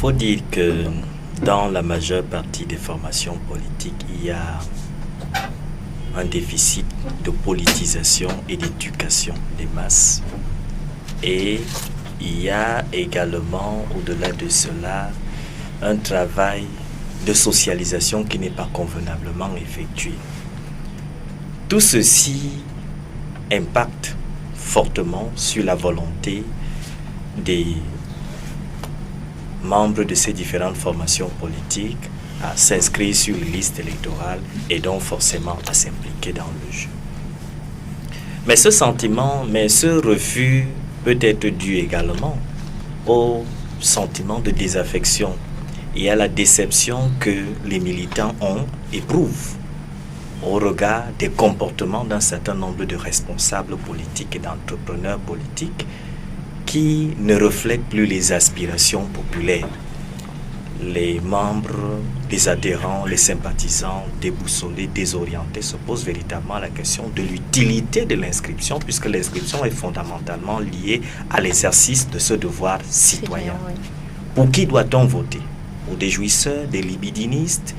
faut dire que dans la majeure partie des formations politiques, il y a un déficit de politisation et d'éducation des masses. Et il y a également, au-delà de cela, un travail de socialisation qui n'est pas convenablement effectué. Tout ceci impacte fortement sur la volonté des membres de ces différentes formations politiques à s'inscrire sur les listes électorales et donc forcément à s'impliquer dans le jeu. Mais ce refus peut être dû également au sentiment de désaffection et à la déception que les militants éprouvent au regard des comportements d'un certain nombre de responsables politiques et d'entrepreneurs politiques qui ne reflètent plus les aspirations populaires. Les membres, les adhérents, les sympathisants déboussolés, désorientés se posent véritablement la question de l'utilité de l'inscription, puisque l'inscription est fondamentalement liée à l'exercice de ce devoir citoyen. Oui. Pour qui doit-on voter? Pour des jouisseurs, des libidinistes,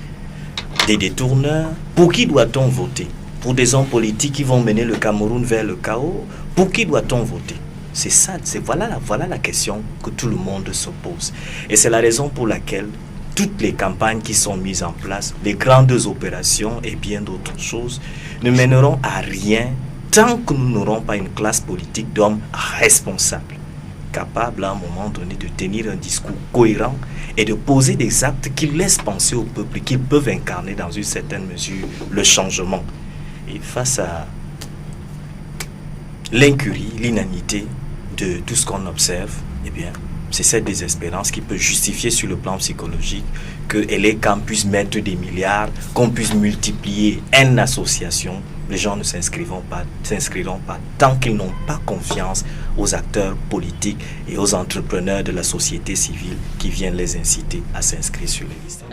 des détourneurs? Pour qui doit-on voter? Pour des hommes politiques qui vont mener le Cameroun vers le chaos? Pour qui doit-on voter? Voilà la question que tout le monde se pose. Et c'est la raison pour laquelle toutes les campagnes qui sont mises en place, les grandes opérations et bien d'autres choses, ne mèneront à rien tant que nous n'aurons pas une classe politique d'hommes responsables, capables à un moment donné de tenir un discours cohérent et de poser des actes qui laissent penser au peuple qu'ils peuvent incarner dans une certaine mesure le changement. Et face à l'incurie, l'inanité de tout ce qu'on observe, eh bien, c'est cette désespérance qui peut justifier sur le plan psychologique que les camps puissent mettre des milliards, qu'on puisse multiplier N associations. Les gens ne s'inscriront pas tant qu'ils n'ont pas confiance aux acteurs politiques et aux entrepreneurs de la société civile qui viennent les inciter à s'inscrire sur les listes.